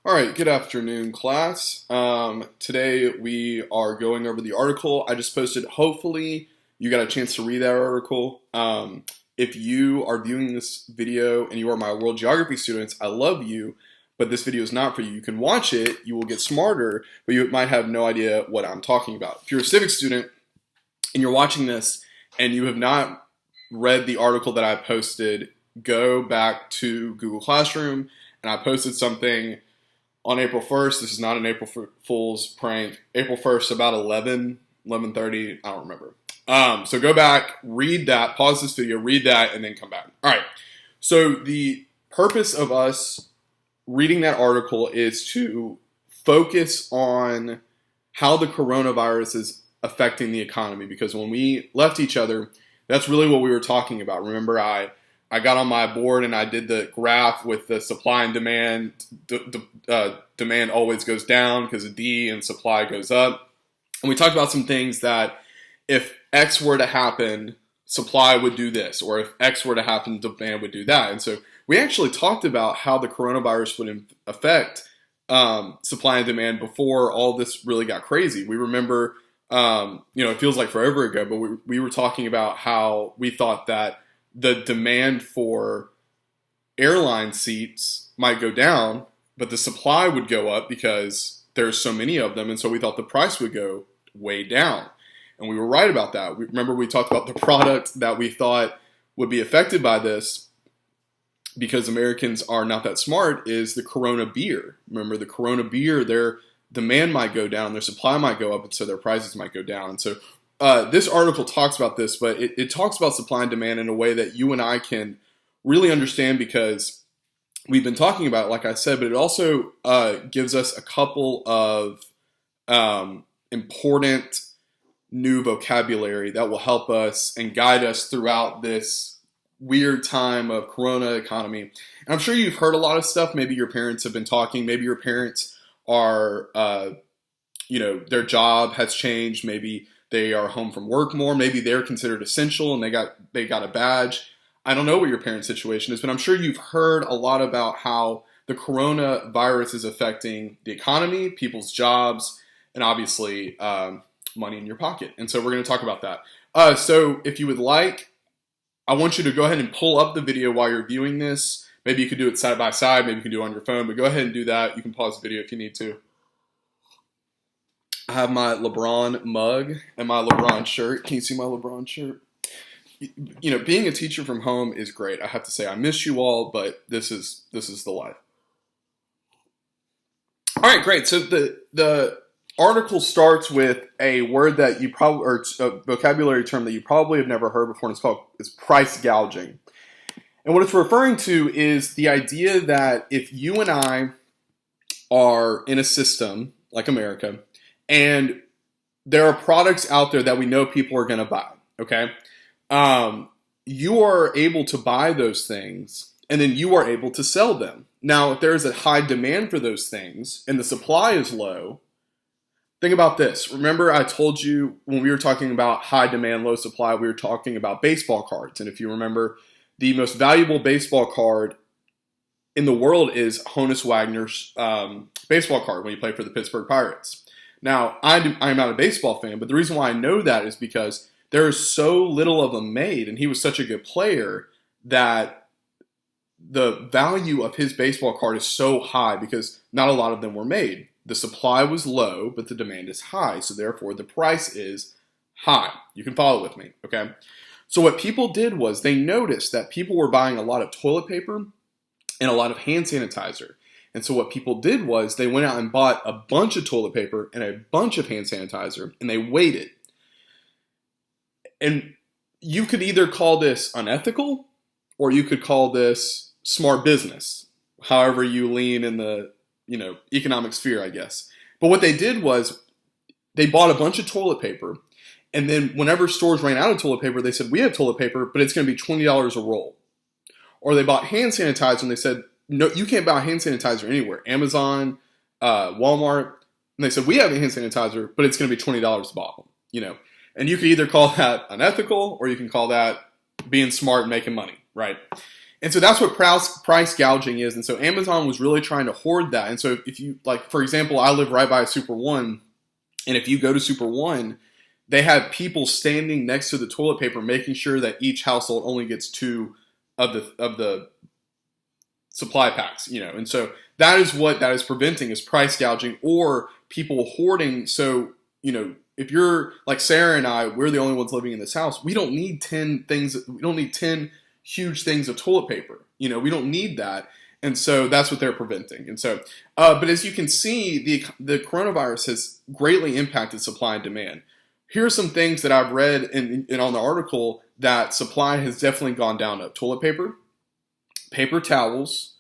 All right, good afternoon, class. Today we are going over the article I just posted. Hopefully you got a chance to read that article. If you are viewing this video and you are my world geography students, I love you, but this video is not for you. You can watch it, you will get smarter, but you might have no idea what I'm talking about. If you're a civics student and you're watching this and you have not read the article that I posted, go back to Google Classroom, and I posted something on April 1st. This is not an April Fool's prank. April 1st, about 11:30, I don't remember. So go back, read that, pause this video, read that, and then come back. All right, so the purpose of us reading that article is to focus on how the coronavirus is affecting the economy, because when we left each other, that's really what we were talking about. Remember, I got on my board and I did the graph with the supply and demand. Demand always goes down because of D, and supply goes up. And we talked about some things that if X were to happen, supply would do this, or if X were to happen, demand would do that. And so we actually talked about how the coronavirus would affect supply and demand before all this really got crazy. We remember, it feels like forever ago, but we were talking about how we thought that the demand for airline seats might go down, but the supply would go up because there's so many of them, and so we thought the price would go way down. And we were right about that. Remember, we talked about the product that we thought would be affected by this, because Americans are not that smart, is the Corona beer. Remember, the Corona beer, their demand might go down, their supply might go up, and so their prices might go down. And so this article talks about this, but it talks about supply and demand in a way that you and I can really understand, because we've been talking about it, like I said, but it also gives us a couple of important new vocabulary that will help us and guide us throughout this weird time of Corona economy. And I'm sure you've heard a lot of stuff. Maybe your parents have been talking. Maybe your parents are, their job has changed. Maybe they are home from work more. Maybe they're considered essential and they got a badge. I don't know what your parents' situation is, but I'm sure you've heard a lot about how the coronavirus is affecting the economy, people's jobs, and obviously money in your pocket. And so we're going to talk about that. So if you would like, I want you to go ahead and pull up the video while you're viewing this. Maybe you could do it side by side. Maybe you can do it on your phone, but go ahead and do that. You can pause the video if you need to. I have my LeBron mug and my LeBron shirt. Can you see my LeBron shirt? Being a teacher from home is great. I have to say, I miss you all, but this is the life. All right, great. So the article starts with a word that you probably, or a vocabulary term that you probably have never heard before, and it's price gouging. And what it's referring to is the idea that if you and I are in a system like America, and there are products out there that we know people are going to buy, okay? You are able to buy those things, and then you are able to sell them. Now, if there is a high demand for those things, and the supply is low, think about this. Remember, I told you when we were talking about high demand, low supply, we were talking about baseball cards. And if you remember, the most valuable baseball card in the world is Honus Wagner's baseball card when he played for the Pittsburgh Pirates. Now, I'm not a baseball fan, but the reason why I know that is because there is so little of them made, and he was such a good player that the value of his baseball card is so high because not a lot of them were made. The supply was low, but the demand is high, so therefore the price is high. You can follow with me, okay? So what people did was they noticed that people were buying a lot of toilet paper and a lot of hand sanitizer. And so what people did was they went out and bought a bunch of toilet paper and a bunch of hand sanitizer, and they waited. And you could either call this unethical, or you could call this smart business, however you lean in the economic sphere, I guess. But what they did was they bought a bunch of toilet paper, and then whenever stores ran out of toilet paper, they said, we have toilet paper, but it's going to be $20 a roll. Or they bought hand sanitizer, and they said, no, you can't buy hand sanitizer anywhere. Amazon, Walmart, and they said, we have a hand sanitizer, but it's going to be $20 a bottle. And you could either call that unethical, or you can call that being smart and making money, right? And so that's what price gouging is. And so Amazon was really trying to hoard that. And so if you, like, for example, I live right by a Super One, and if you go to Super One, they have people standing next to the toilet paper making sure that each household only gets two of the supply packs, And so that is what that is preventing, is price gouging or people hoarding. So, if you're like Sarah and I, we're the only ones living in this house. We don't need 10 things. We don't need 10 huge things of toilet paper. We don't need that. And so that's what they're preventing. And so, but as you can see, the coronavirus has greatly impacted supply and demand. Here are some things that I've read in on the article that supply has definitely gone down of: toilet paper, paper towels,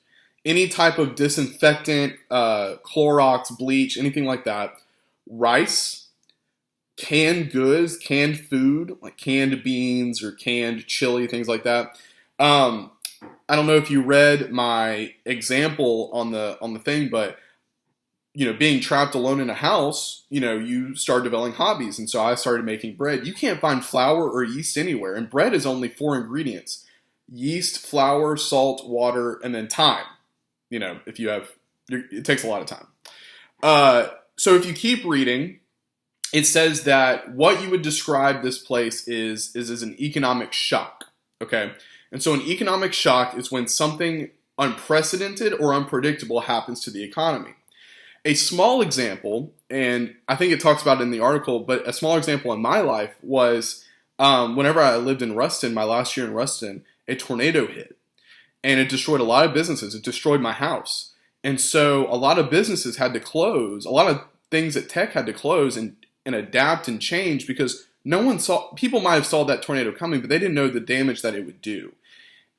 any type of disinfectant, Clorox, bleach, anything like that, rice, canned goods, canned food, like canned beans or canned chili, things like that. I don't know if you read my example on the thing, but being trapped alone in a house, you start developing hobbies. And so I started making bread. You can't find flour or yeast anywhere. And bread is only 4 ingredients: yeast, flour, salt, water, and then thyme. If you have, it takes a lot of time. So if you keep reading, it says that what you would describe this place is as an economic shock. Okay. And so an economic shock is when something unprecedented or unpredictable happens to the economy. A small example, and I think it talks about it in the article, but a small example in my life was whenever I lived in Ruston, my last year in Ruston, a tornado hit. And it destroyed a lot of businesses. It destroyed my house. And so a lot of businesses had to close. A lot of things at tech had to close and adapt and change, because people might have saw that tornado coming, but they didn't know the damage that it would do.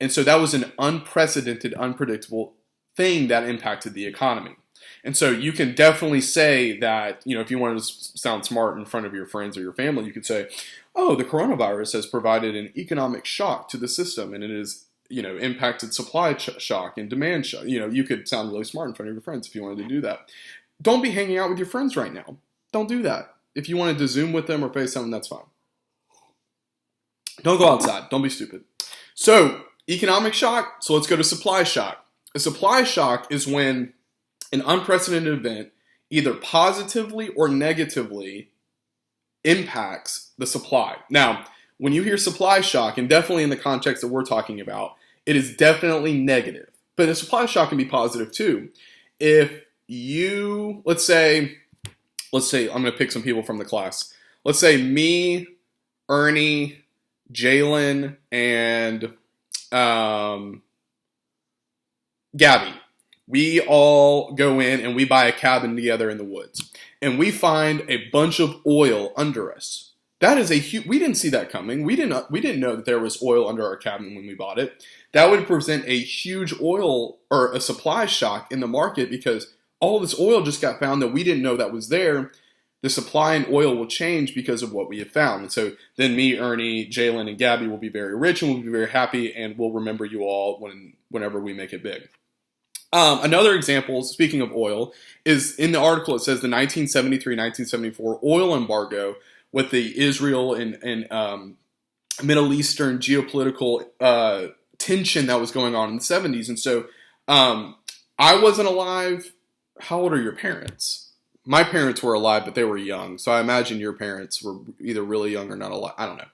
And so that was an unprecedented, unpredictable thing that impacted the economy. And so you can definitely say that, if you wanted to sound smart in front of your friends or your family, you could say, oh, the coronavirus has provided an economic shock to the system, and it has, impacted supply shock and demand shock. You could sound really smart in front of your friends if you wanted to do that. Don't be hanging out with your friends right now. Don't do that. If you wanted to Zoom with them or FaceTime, that's fine. Don't go outside. Don't be stupid. So, economic shock. So let's go to supply shock. A supply shock is when an unprecedented event either positively or negatively impacts the supply. Now, when you hear supply shock, and definitely in the context that we're talking about, it is definitely negative. But a supply shock can be positive too. If you, let's say, I'm going to pick some people from the class. Let's say me, Ernie, Jalen, and Gabby. We all go in and we buy a cabin together in the woods. And we find a bunch of oil under us. That is we didn't see that coming. We didn't know that there was oil under our cabin when we bought it. That would present a huge oil or a supply shock in the market, because all this oil just got found that we didn't know that was there. The supply in oil will change because of what we have found. And so then me, Ernie, Jalen, and Gabby will be very rich and we'll be very happy, and we'll remember you all whenever we make it big. Another example, speaking of oil, is in the article. It says the 1973-1974 oil embargo with the Israel and Middle Eastern geopolitical tension that was going on in the 70s. And so I wasn't alive. How old are your parents? My parents were alive, but they were young. So I imagine your parents were either really young or not alive. I don't know.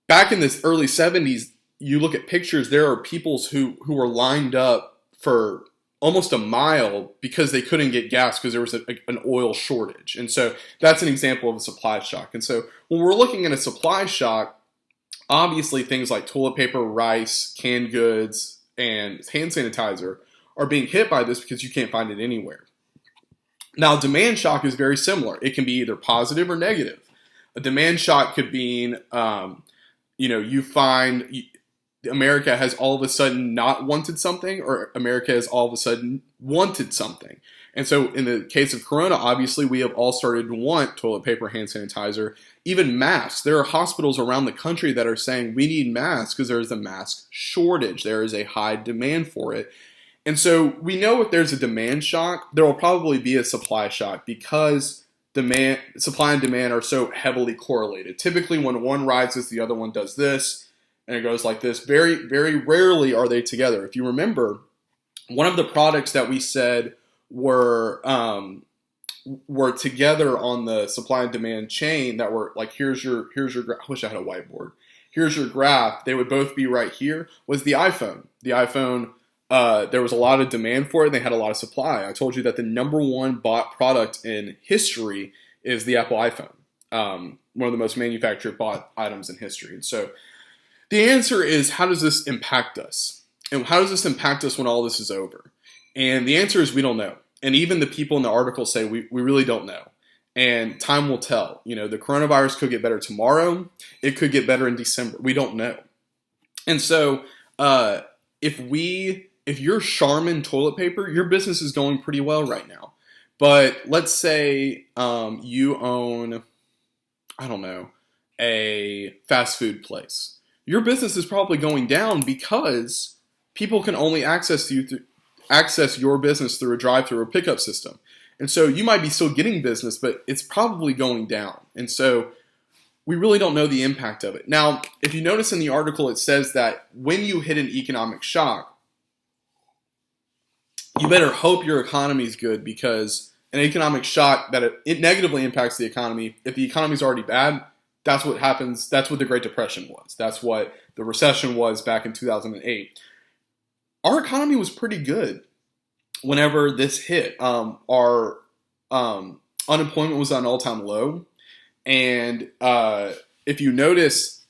Back in the early 70s, you look at pictures, there are people who were lined up for almost a mile because they couldn't get gas because there was an oil shortage. And so that's an example of a supply shock. And so when we're looking at a supply shock, obviously things like toilet paper, rice, canned goods, and hand sanitizer are being hit by this because you can't find it anywhere. Now, demand shock is very similar. It can be either positive or negative. A demand shock could mean, you find America has all of a sudden not wanted something, or America has all of a sudden wanted something. And so in the case of Corona, obviously we have all started to want toilet paper, hand sanitizer, even masks. There are hospitals around the country that are saying we need masks because there is a mask shortage. There is a high demand for it. And so we know if there's a demand shock, there will probably be a supply shock because supply and demand are so heavily correlated. Typically when one rises, the other one does this. And it goes like this. Very, very rarely are they together. If you remember, one of the products that we said were together on the supply and demand chain that were like, here's your I wish I had a whiteboard. Here's your graph. They would both be right here, was the iPhone. The iPhone, there was a lot of demand for it, and they had a lot of supply. I told you that the number one bought product in history is the Apple iPhone. One of the most manufactured bought items in history. And so the answer is, how does this impact us? And how does this impact us when all this is over? And the answer is, we don't know. And even the people in the article say we really don't know. And time will tell. You know, the coronavirus could get better tomorrow. It could get better in December. We don't know. And so if you're Charmin toilet paper, your business is going pretty well right now. But let's say you own, I don't know, a fast food place. Your business is probably going down because people can only access your business through a drive-through or pickup system. And so you might be still getting business, but it's probably going down. And so we really don't know the impact of it. Now, if you notice in the article, it says that when you hit an economic shock, you better hope your economy is good, because an economic shock, that it negatively impacts the economy. If the economy is already bad, that's what happens. That's what the Great Depression was. That's what the recession was back in 2008. Our economy was pretty good whenever this hit. Our unemployment was at an all-time low. And if you notice,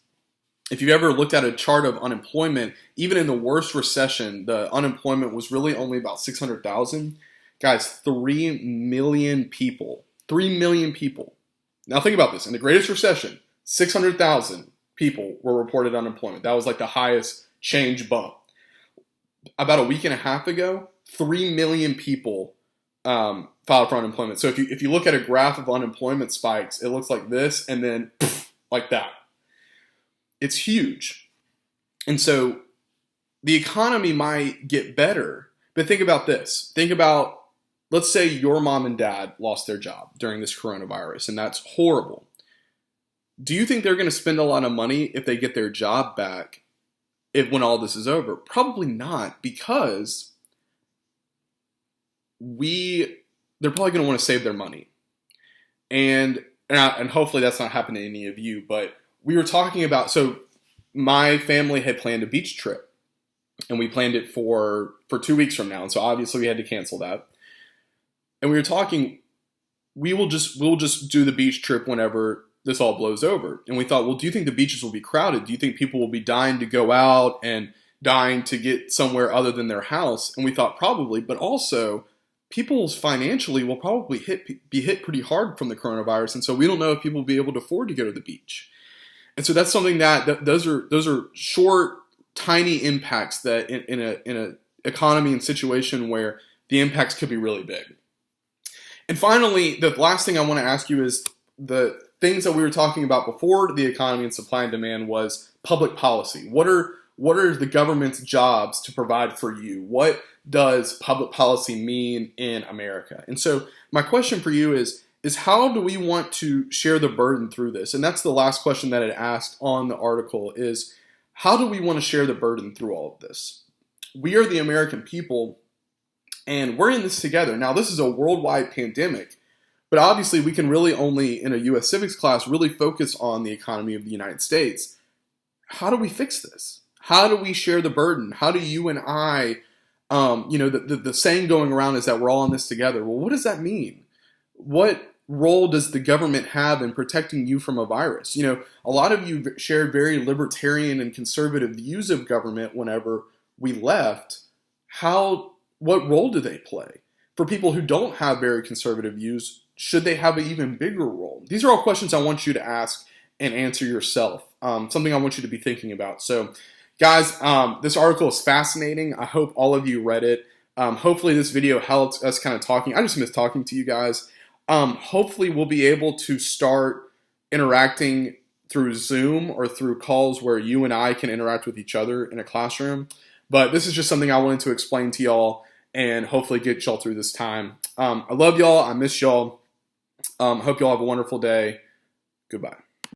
if you've ever looked at a chart of unemployment, even in the worst recession, the unemployment was really only about 600,000. Guys, 3 million people. 3 million people. Now think about this. In the greatest recession, 600,000 people were reported unemployment. That was like the highest change bump. About a week and a half ago, 3 million people filed for unemployment. So if you look at a graph of unemployment spikes, it looks like this, and then like that. It's huge. And so the economy might get better, but think about this. Think about, let's say your mom and dad lost their job during this coronavirus, and that's horrible. Do you think they're going to spend a lot of money if they get their job back when all this is over? Probably not, because they're probably going to want to save their money. And hopefully that's not happening to any of you, but we were talking about, so my family had planned a beach trip, and we planned it for 2 weeks from now. And so obviously we had to cancel that. And we were talking, we'll just do the beach trip whenever this all blows over. And we thought, well, do you think the beaches will be crowded? Do you think people will be dying to go out and dying to get somewhere other than their house? And we thought probably, but also people's financially will probably be hit pretty hard from the coronavirus. And so we don't know if people will be able to afford to go to the beach. And so that's something that those are short, tiny impacts that in a economy and situation where the impacts could be really big. And finally, the last thing I want to ask you is the things that we were talking about before the economy and supply and demand was public policy. What are the government's jobs to provide for you? What does public policy mean in America? And so my question for you is how do we want to share the burden through this? And that's the last question that it asked on the article, is how do we want to share the burden through all of this? We are the American people, and we're in this together. Now, this is a worldwide pandemic, but obviously we can really only, in a U.S. civics class, really focus on the economy of the United States. How do we fix this? How do we share the burden? How do you and I, the saying going around is that we're all in this together. Well, what does that mean? What role does the government have in protecting you from a virus? A lot of you shared very libertarian and conservative views of government whenever we left. What role do they play? For people who don't have very conservative views, should they have an even bigger role? These are all questions I want you to ask and answer yourself. Something I want you to be thinking about. So, guys, this article is fascinating. I hope all of you read it. Hopefully this video helped us kind of talking. I just miss talking to you guys. Hopefully we'll be able to start interacting through Zoom or through calls where you and I can interact with each other in a classroom. But this is just something I wanted to explain to y'all and hopefully get y'all through this time. I love y'all. I miss y'all. Hope y'all have a wonderful day. Goodbye.